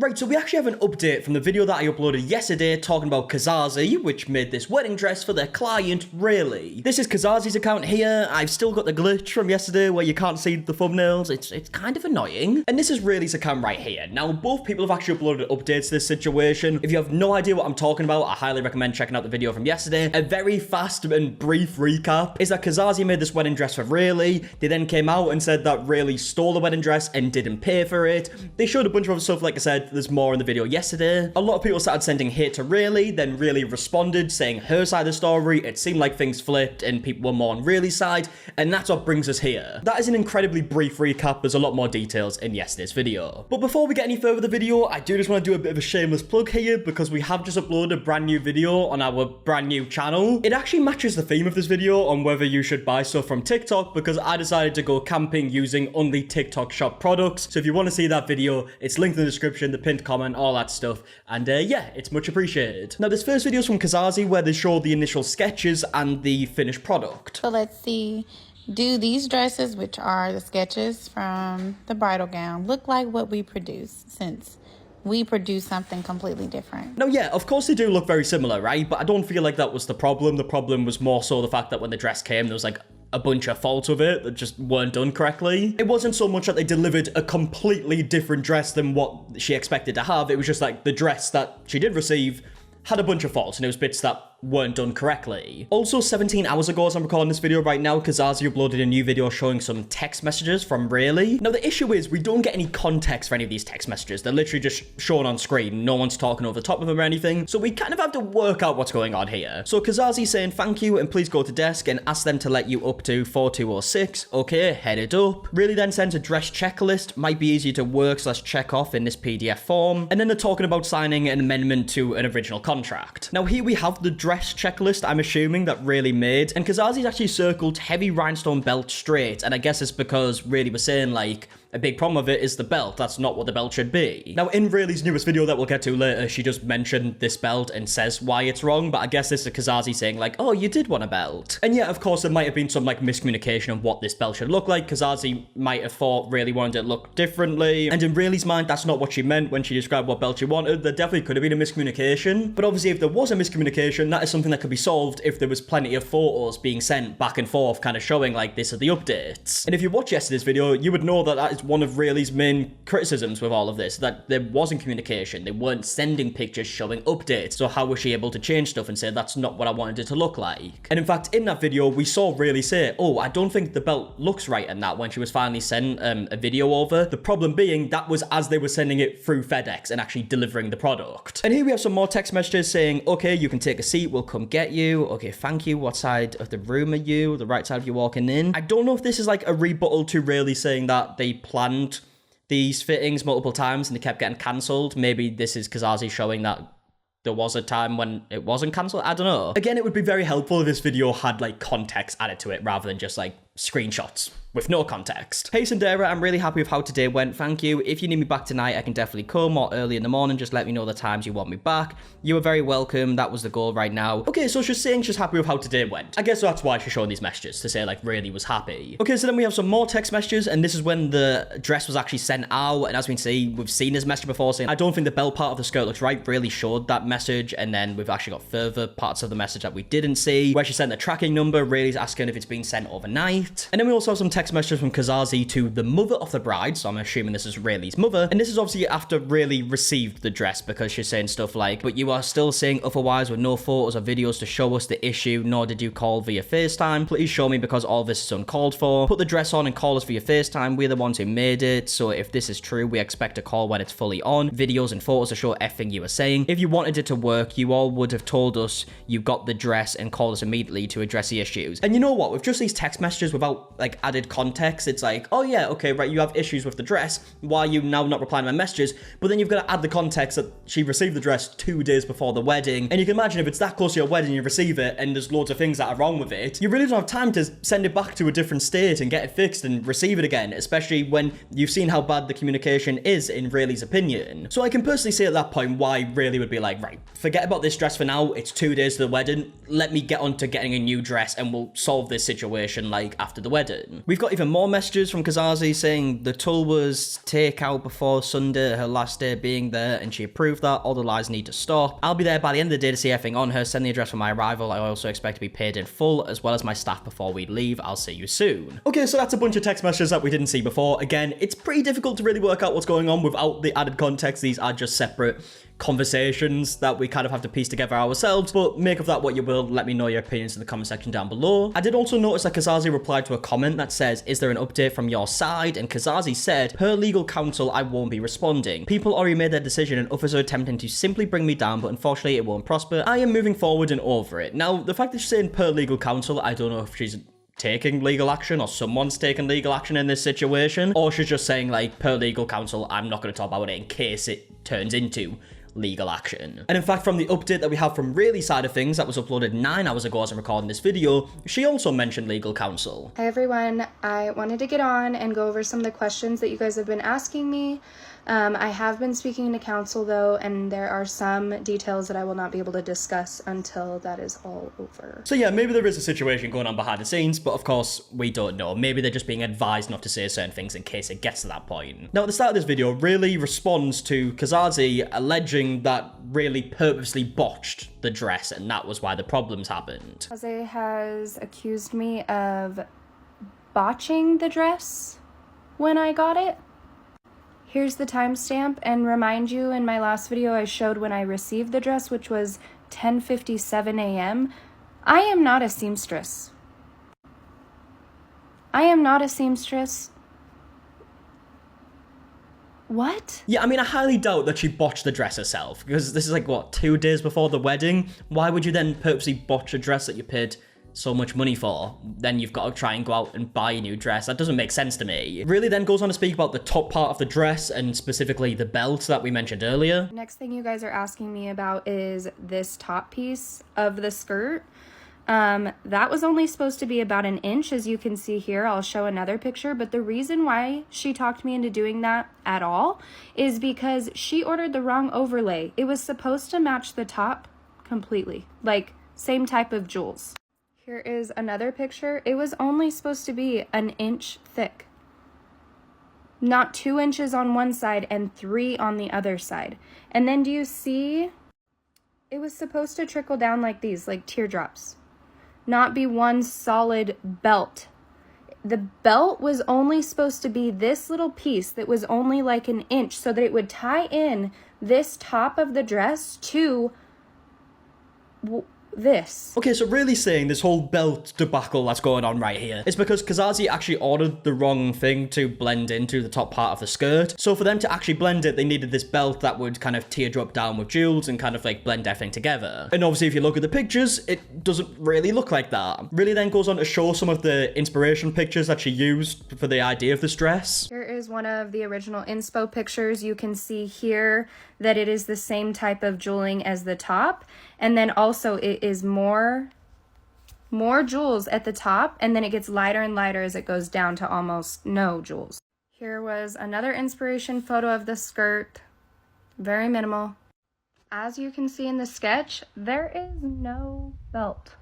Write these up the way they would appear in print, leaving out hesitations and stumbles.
Right, so we actually have an update from the video that I uploaded yesterday talking about Casze, which made this wedding dress for their client, Rayleeruk. This is Caze's account here. I've still got the glitch from yesterday where you can't see the thumbnails. It's kind of annoying. And this is Rayleeruk's account right here. Now, both people have actually uploaded updates to this situation. If you have no idea what I'm talking about, I highly recommend checking out the video from yesterday. A very fast and brief recap is that Caze made this wedding dress for Rayleeruk. They then came out and said that Rayleeruk stole the wedding dress and didn't pay for it. They showed a bunch of other stuff, like I said. There's more in the video yesterday. A lot of people started sending hate to Rayleeruk, then Rayleeruk responded saying her side of the story. It seemed like things flipped and people were more on Rayleeruk's side, and that's what brings us here. That is an incredibly brief recap. There's a lot more details in yesterday's video. But before we get any further with the video, I do just want to do a bit of a shameless plug here because we have just uploaded a brand new video on our brand new channel. It actually matches the theme of this video on whether you should buy stuff from TikTok because I decided to go camping using only TikTok shop products. So if you want to see that video, it's linked in the description, the pinned comment, all that stuff. And yeah, it's much appreciated. Now, this first video is from Caze where they show the initial sketches and the finished product. So let's see. Do these dresses, which are the sketches from the bridal gown, look like what we produce since we produce something completely different? Now, yeah, of course they do look very similar, right? But I don't feel like that was the problem. The problem was more so the fact that when the dress came, there was like a bunch of faults with it that just weren't done correctly. It wasn't so much that they delivered a completely different dress than what she expected to have. It was just like the dress that she did receive had a bunch of faults and it was bits that weren't done correctly. Also, 17 hours ago as I'm recording this video right now, Caze uploaded a new video showing some text messages from Rayleeruk. Now, the issue is we don't get any context for any of these text messages. They're literally just shown on screen. No one's talking over the top of them or anything. So we kind of have to work out what's going on here. So Caze saying thank you and please go to desk and ask them to let you up to 4206. Okay, headed up. Rayleeruk then sends a dress checklist. Might be easier to work / check off in this PDF form. And then they're talking about signing an amendment to an original contract. Now, here we have the dress checklist, I'm assuming, that Rayleeruk made, and Caze's actually circled heavy rhinestone belt straight, and I guess it's because Rayleeruk was saying, like, a big problem of it is the belt. That's not what the belt should be. Now, in Rayleeruk's newest video that we'll get to later, she just mentioned this belt and says why it's wrong, but I guess this is Caze saying, like, oh, you did want a belt. And yeah, of course, there might have been some, like, miscommunication of what this belt should look like. Caze might have thought Rayleeruk wanted it to look differently, and in Rayleeruk's mind, that's not what she meant when she described what belt she wanted. There definitely could have been a miscommunication, but obviously, if there was a miscommunication, that is something that could be solved if there was plenty of photos being sent back and forth, kind of showing, like, this are the updates. And if you watch yesterday's video, you would know that that is one of Rayleeruk's main criticisms with all of this, that there wasn't communication. They weren't sending pictures showing updates. So how was she able to change stuff and say, that's not what I wanted it to look like? And in fact, in that video, we saw Rayleeruk say, oh, I don't think the belt looks right in that when she was finally sent a video over. The problem being that was as they were sending it through FedEx and actually delivering the product. And here we have some more text messages saying, okay, you can take a seat. We'll come get you. Okay, thank you. What side of the room are you? The right side of you walking in. I don't know if this is like a rebuttal to Rayleeruk saying that they planned these fittings multiple times and they kept getting cancelled. Maybe this is Caze showing that there was a time when it wasn't cancelled. I don't know. Again, it would be very helpful if this video had like context added to it rather than just like screenshots with no context. Hey Sandera, I'm really happy with how today went, thank you. If you need me back tonight, I can definitely come, or early in the morning, just let me know the times you want me back. You are very welcome, that was the goal right now. Okay, so she's saying she's happy with how today went. I guess that's why she's showing these messages, to say like Rayleeruk was happy. Okay, so then we have some more text messages, and this is when the dress was actually sent out, and as we can see, we've seen this message before saying, I don't think the belt part of the skirt looks right. Rayleeruk showed that message, and then we've actually got further parts of the message that we didn't see, where she sent the tracking number. Rayleeruk's asking if it's been sent overnight. And then we also have some text messages from Caze to the mother of the bride, so I'm assuming this is Rayleeruk's mother, and this is obviously after Rayleeruk received the dress, because she's saying stuff like, but you are still saying otherwise with no photos or videos to show us the issue, nor did you call via FaceTime. Please show me, because all this is uncalled for. Put the dress on and call us via FaceTime. We're the ones who made it, so if this is true, we expect a call when it's fully on. Videos and photos to show everything you were saying. If you wanted it to work, you all would have told us you got the dress and called us immediately to address the issues. And you know what, with just these text messages without like added context, it's like, oh yeah, okay, right, you have issues with the dress, why are you now not replying to my messages? But then you've got to add the context that she received the dress 2 days before the wedding, and you can imagine if it's that close to your wedding, you receive it, and there's loads of things that are wrong with it, you really don't have time to send it back to a different state and get it fixed and receive it again, especially when you've seen how bad the communication is in Rayleeruk's opinion. So I can personally see at that point why Rayleeruk would be like, right, forget about this dress for now, it's 2 days to the wedding, let me get on to getting a new dress and we'll solve this situation like after the wedding. We've got even more messages from Casze saying the tool was takeout before Sunday, her last day being there, and she approved that. All the lies need to stop. I'll be there by the end of the day to see everything on her. Send the address for my arrival. I also expect to be paid in full, as well as my staff before we leave. I'll see you soon. Okay, so that's a bunch of text messages that we didn't see before. Again, it's pretty difficult to really work out what's going on without the added context. These are just separate conversations that we kind of have to piece together ourselves, but make of that what you will. Let me know your opinions in the comment section down below. I did also notice that Casze replied to a comment that says, is there an update from your side? And Casze said, per legal counsel, I won't be responding. People already made their decision and others are attempting to simply bring me down, but unfortunately it won't prosper. I am moving forward and over it. Now, the fact that she's saying per legal counsel, I don't know if she's taking legal action or someone's taking legal action in this situation, or she's just saying like, per legal counsel, I'm not going to talk about it in case it turns into legal action. And in fact, from the update that we have from Rayleigh's side of things that was uploaded 9 hours ago as I'm recording this video, she also mentioned legal counsel. Hi everyone, I wanted to get on and go over some of the questions that you guys have been asking me. I have been speaking to counsel though, and there are some details that I will not be able to discuss until that is all over. So yeah, maybe there is a situation going on behind the scenes, but of course we don't know. Maybe they're just being advised not to say certain things in case it gets to that point. Now at the start of this video, Rayleigh responds to Casze alleging that Rayleigh purposely botched the dress and that was why the problems happened. Casze has accused me of botching the dress when I got it. Here's the timestamp, and remind you, in my last video I showed when I received the dress, which was 10:57 a.m. I am not a seamstress. I am not a seamstress. What? Yeah, I mean, I highly doubt that she botched the dress herself, because this is like, what, 2 days before the wedding? Why would you then purposely botch a dress that you paid so much money for? Then you've got to try and go out and buy a new dress. That doesn't make sense to me. It really then goes on to speak about the top part of the dress and specifically the belt that we mentioned earlier. Next thing you guys are asking me about is this top piece of the skirt. That was only supposed to be about 1 inch, as you can see here. I'll show another picture, but the reason why she talked me into doing that at all is because she ordered the wrong overlay. It was supposed to match the top completely, like same type of jewels. Here is another picture. It was only supposed to be 1 inch thick, not 2 inches on one side and 3 on the other side. And then do you see, it was supposed to trickle down like these, like teardrops, not be one solid belt. The belt was only supposed to be this little piece that was only like 1 inch so that it would tie in this top of the dress to this. Okay, so really saying this whole belt debacle that's going on right here is because Casze actually ordered the wrong thing to blend into the top part of the skirt. So for them to actually blend it, they needed this belt that would kind of teardrop down with jewels and kind of like blend everything together. And obviously if you look at the pictures, it doesn't really look like that. Really then goes on to show some of the inspiration pictures that she used for the idea of this dress. Here is one of the original inspo pictures. You can see here that it is the same type of jeweling as the top, and then also it is more jewels at the top, and then it gets lighter and lighter as it goes down to almost no jewels. Here was another inspiration photo of the skirt, very minimal. As you can see in the sketch, there is no belt.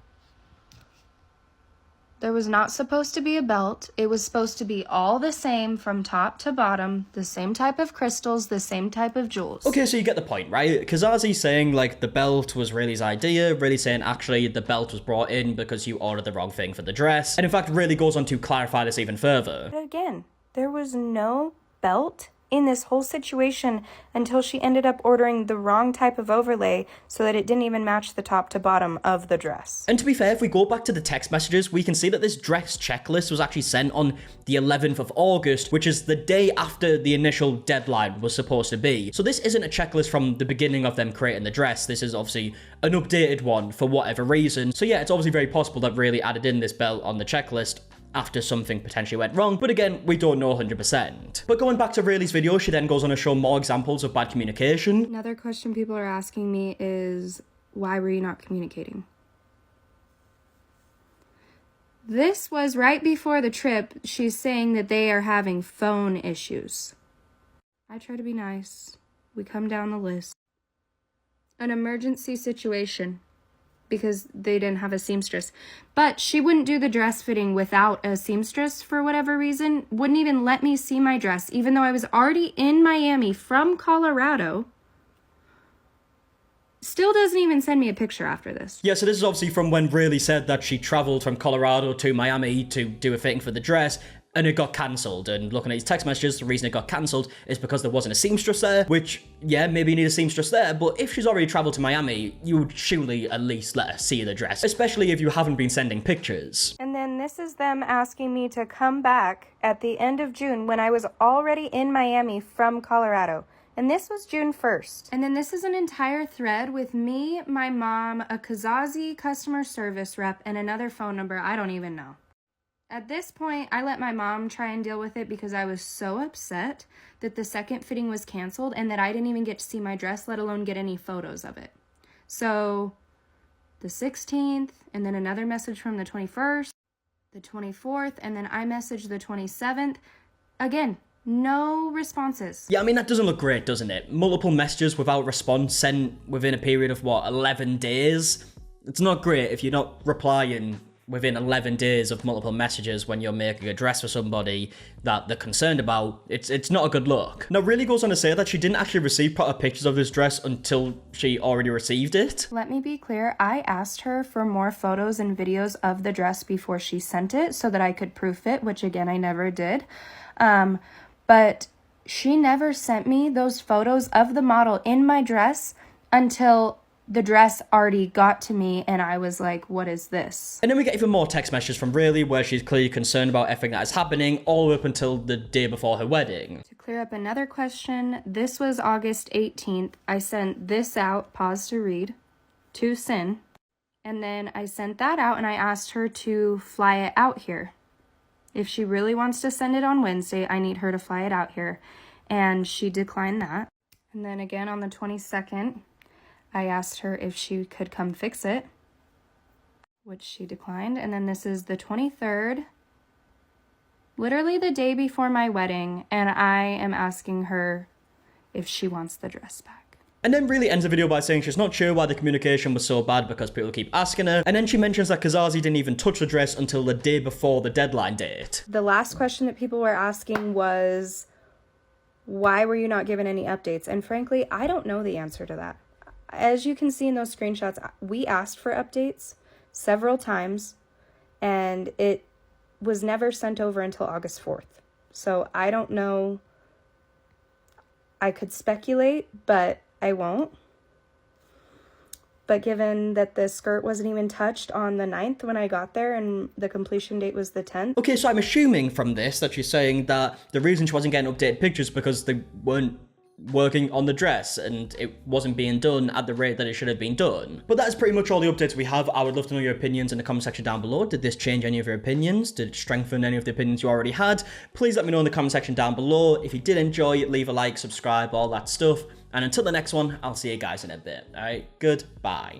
There was not supposed to be a belt. It was supposed to be all the same from top to bottom, the same type of crystals, the same type of jewels. Okay, so you get the point, right? Case's saying, like, the belt was Rayleigh's idea, really saying, actually, the belt was brought in because you ordered the wrong thing for the dress. And in fact, really goes on to clarify this even further. But again, there was no belt in this whole situation until she ended up ordering the wrong type of overlay so that it didn't even match the top to bottom of the dress. And to be fair, if we go back to the text messages, we can see that this dress checklist was actually sent on the 11th of August, which is the day after the initial deadline was supposed to be. So this isn't a checklist from the beginning of them creating the dress. This is obviously an updated one for whatever reason. So yeah, it's obviously very possible that Rayleigh added in this belt on the checklist after something potentially went wrong, but again, we don't know 100%. But going back to Rayleigh's video, she then goes on to show more examples of bad communication. Another question people are asking me is, why were you not communicating? This was right before the trip. She's saying that they are having phone issues. I try to be nice. We come down the list. An emergency situation. because they didn't have a seamstress. But she wouldn't do the dress fitting without a seamstress for whatever reason. Wouldn't even let me see my dress, even though I was already in Miami from Colorado. Still doesn't even send me a picture after this. Yeah, so this is obviously from when Rayleigh said that she traveled from Colorado to Miami to do a fitting for the dress, and it got cancelled. And looking at his text messages, the reason it got cancelled is because there wasn't a seamstress there, which, yeah, maybe you need a seamstress there, but if she's already traveled to Miami, you would surely at least let her see the dress, especially if you haven't been sending pictures. And then this is them asking me to come back at the end of June when I was already in Miami from Colorado. And this was June 1st. And then this is an entire thread with me, my mom, a Casze customer service rep, and another phone number I don't even know. At this point, I let my mom try and deal with it because I was so upset that the second fitting was canceled and that I didn't even get to see my dress, let alone get any photos of it. So the 16th, and then another message from the 21st, the 24th, and then I messaged the 27th. Again, no responses. Yeah, I mean, that doesn't look great, doesn't it? Multiple messages without response sent within a period of, 11 days? It's not great if you're not replying within 11 days of multiple messages when you're making a dress for somebody that they're concerned about. It's not a good look. Now, Rayleigh goes on to say that she didn't actually receive proper pictures of this dress until she already received it. Let me be clear, I asked her for more photos and videos of the dress before she sent it so that I could proof it, which again, I never did. But she never sent me those photos of the model in my dress until the dress already got to me and I was like, what is this? And then we get even more text messages from Rayleigh where she's clearly concerned about everything that is happening all the way up until the day before her wedding. To clear up another question, this was August 18th. I sent this out, pause to read, to Sin. And then I sent that out and I asked her to fly it out here. If she really wants to send it on Wednesday, I need her to fly it out here. And she declined that. And then again on the 22nd, I asked her if she could come fix it, which she declined. And then this is the 23rd, literally the day before my wedding, and I am asking her if she wants the dress back. And then Rayleigh ends the video by saying she's not sure why the communication was so bad because people keep asking her. And then she mentions that Casze didn't even touch the dress until the day before the deadline date. The last question that people were asking was, why were you not given any updates? And frankly, I don't know the answer to that. As you can see in those screenshots, we asked for updates several times, and it was never sent over until August 4th. So I don't know. I could speculate, but I won't. But given that the skirt wasn't even touched on the 9th when I got there and the completion date was the 10th. Okay, so I'm assuming from this that she's saying that the reason she wasn't getting updated pictures because they weren't working on the dress and it wasn't being done at the rate that it should have been done. But that's pretty much all the updates we have. I would love to know your opinions in the comment section down below. Did this change any of your opinions? Did it strengthen any of the opinions you already had? Please let me know in the comment section down below. If you did enjoy, leave a like, subscribe, all that stuff. And until the next one, I'll see you guys in a bit. Alright, goodbye.